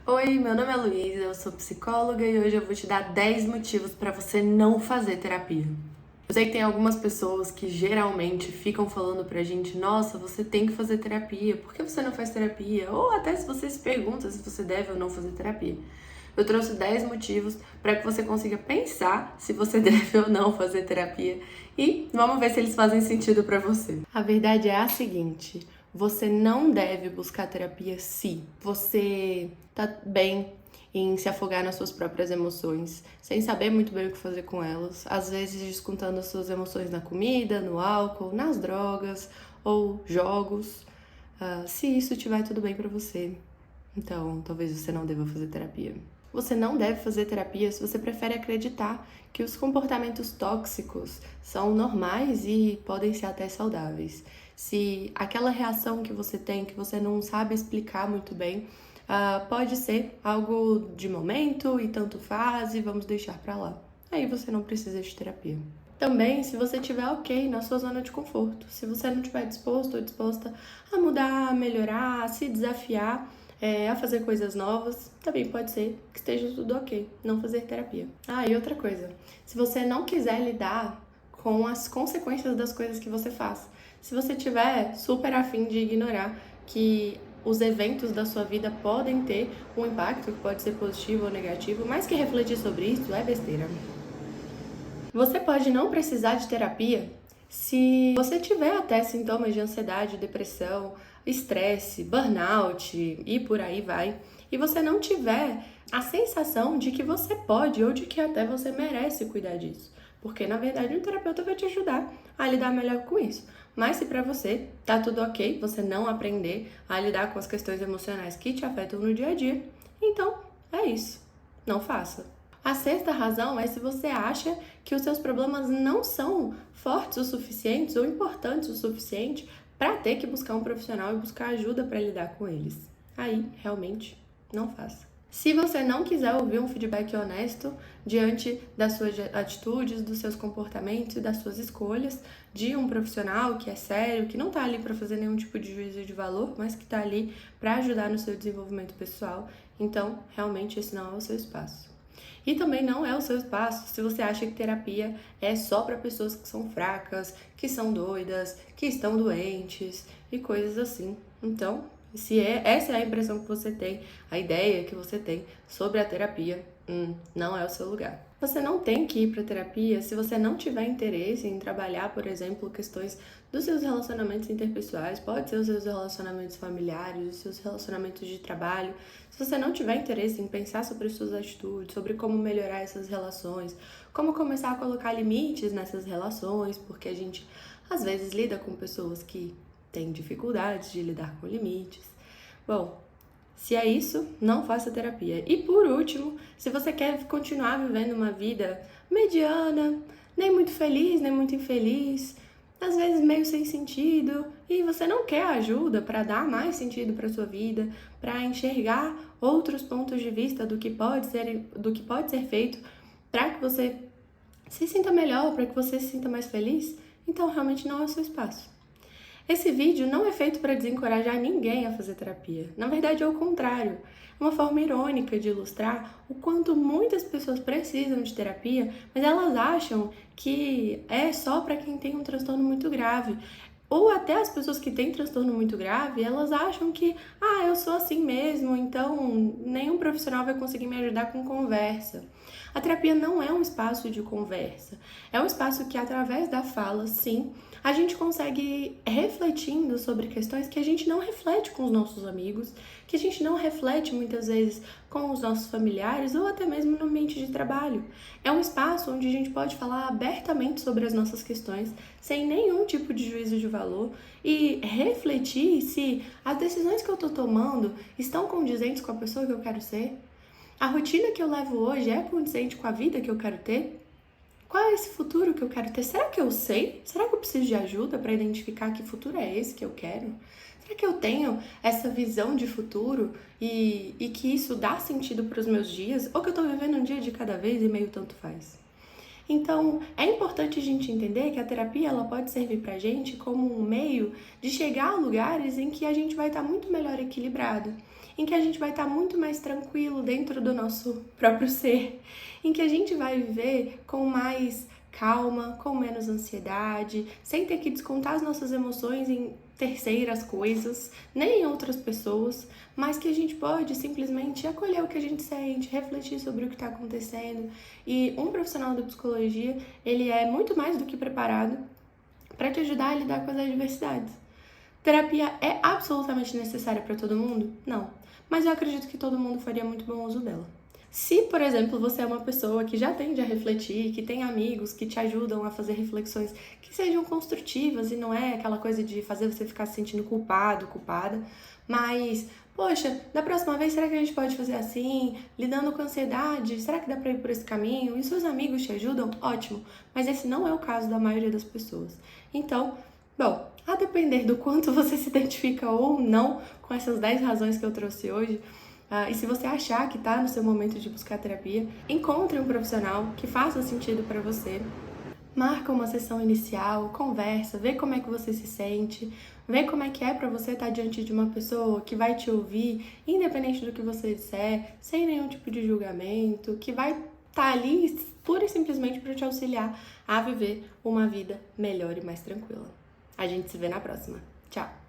Oi, meu nome é Luísa, eu sou psicóloga e hoje eu vou te dar 10 motivos para você não fazer terapia. Eu sei que tem algumas pessoas que geralmente ficam falando pra gente: nossa, você tem que fazer terapia, por que você não faz terapia? Ou até se você se pergunta se você deve ou não fazer terapia. Eu trouxe 10 motivos para que você consiga pensar se você deve ou não fazer terapia e vamos ver se eles fazem sentido para você. A verdade é a seguinte: você não deve buscar terapia se você tá bem em se afogar nas suas próprias emoções, sem saber muito bem o que fazer com elas, às vezes descontando as suas emoções na comida, no álcool, nas drogas ou jogos. Se isso estiver tudo bem para você, então talvez você não deva fazer terapia. Você não deve fazer terapia se você prefere acreditar que os comportamentos tóxicos são normais e podem ser até saudáveis. Se aquela reação que você tem, que você não sabe explicar muito bem, pode ser algo de momento e tanto faz e vamos deixar pra lá. Aí você não precisa de terapia. Também, se você estiver ok na sua zona de conforto, se você não estiver disposto ou disposta a mudar, a melhorar, a se desafiar, a fazer coisas novas, também pode ser que esteja tudo ok, não fazer terapia. E outra coisa, se você não quiser lidar com as consequências das coisas que você faz, se você tiver super afim de ignorar que os eventos da sua vida podem ter um impacto que pode ser positivo ou negativo, mas que refletir sobre isso é besteira. Você pode não precisar de terapia se você tiver até sintomas de ansiedade, depressão, estresse, burnout e por aí vai, e você não tiver a sensação de que você pode ou de que até você merece cuidar disso. Porque na verdade um terapeuta vai te ajudar a lidar melhor com isso. Mas se pra você tá tudo ok, você não aprender a lidar com as questões emocionais que te afetam no dia a dia, então é isso. Não faça. A sexta razão é se você acha que os seus problemas não são fortes o suficiente ou importantes o suficiente para ter que buscar um profissional e buscar ajuda para lidar com eles. Aí, realmente, não faça. Se você não quiser ouvir um feedback honesto diante das suas atitudes, dos seus comportamentos e das suas escolhas de um profissional que é sério, que não está ali para fazer nenhum tipo de juízo de valor, mas que está ali para ajudar no seu desenvolvimento pessoal, então realmente esse não é o seu espaço. E também não é o seu espaço se você acha que terapia é só para pessoas que são fracas, que são doidas, que estão doentes e coisas assim. Então, se essa é a impressão que você tem, a ideia que você tem sobre a terapia, não é o seu lugar. Você não tem que ir para terapia se você não tiver interesse em trabalhar, por exemplo, questões dos seus relacionamentos interpessoais, pode ser os seus relacionamentos familiares, os seus relacionamentos de trabalho. Se você não tiver interesse em pensar sobre as suas atitudes, sobre como melhorar essas relações, como começar a colocar limites nessas relações, porque a gente às vezes lida com pessoas que têm dificuldades de lidar com limites. Bom, se é isso, não faça terapia. E por último, se você quer continuar vivendo uma vida mediana, nem muito feliz, nem muito infeliz, às vezes meio sem sentido, e você não quer ajuda para dar mais sentido para sua vida, para enxergar outros pontos de vista do que pode ser feito para que você se sinta melhor, para que você se sinta mais feliz, então realmente não é o seu espaço. Esse vídeo não é feito para desencorajar ninguém a fazer terapia. Na verdade, é o contrário. É uma forma irônica de ilustrar o quanto muitas pessoas precisam de terapia, mas elas acham que é só para quem tem um transtorno muito grave. Ou até as pessoas que têm transtorno muito grave, elas acham que, eu sou assim mesmo, então nenhum profissional vai conseguir me ajudar com conversa. A terapia não é um espaço de conversa, é um espaço que através da fala, sim, a gente consegue ir refletindo sobre questões que a gente não reflete com os nossos amigos, que a gente não reflete muitas vezes com os nossos familiares ou até mesmo no ambiente de trabalho. É um espaço onde a gente pode falar abertamente sobre as nossas questões, sem nenhum tipo de juízo de valor e refletir se as decisões que eu estou tomando estão condizentes com a pessoa que eu quero ser. A rotina que eu levo hoje é condizente com a vida que eu quero ter? Qual é esse futuro que eu quero ter? Será que eu sei? Será que eu preciso de ajuda para identificar que futuro é esse que eu quero? Será que eu tenho essa visão de futuro e que isso dá sentido para os meus dias? Ou que eu estou vivendo um dia de cada vez e meio tanto faz? Então, é importante a gente entender que a terapia ela pode servir para a gente como um meio de chegar a lugares em que a gente vai estar muito melhor equilibrado. em que a gente vai estar muito mais tranquilo dentro do nosso próprio ser, em que a gente vai viver com mais calma, com menos ansiedade, sem ter que descontar as nossas emoções em terceiras coisas, nem em outras pessoas, mas que a gente pode simplesmente acolher o que a gente sente, refletir sobre o que está acontecendo. E um profissional da psicologia, ele é muito mais do que preparado para te ajudar a lidar com as adversidades. Terapia é absolutamente necessária para todo mundo? Não. Mas eu acredito que todo mundo faria muito bom uso dela. Se, por exemplo, você é uma pessoa que já tende a refletir, que tem amigos que te ajudam a fazer reflexões que sejam construtivas e não é aquela coisa de fazer você ficar se sentindo culpado, culpada, mas, poxa, da próxima vez será que a gente pode fazer assim? Lidando com ansiedade, será que dá pra ir por esse caminho? E seus amigos te ajudam? Ótimo, mas esse não é o caso da maioria das pessoas. Então, bom, a depender do quanto você se identifica ou não com essas 10 razões que eu trouxe hoje, e se você achar que está no seu momento de buscar terapia, encontre um profissional que faça sentido para você. Marca uma sessão inicial, conversa, vê como é que você se sente, vê como é que é para você estar diante de uma pessoa que vai te ouvir, independente do que você disser, sem nenhum tipo de julgamento, que vai estar ali pura e simplesmente para te auxiliar a viver uma vida melhor e mais tranquila. A gente se vê na próxima. Tchau!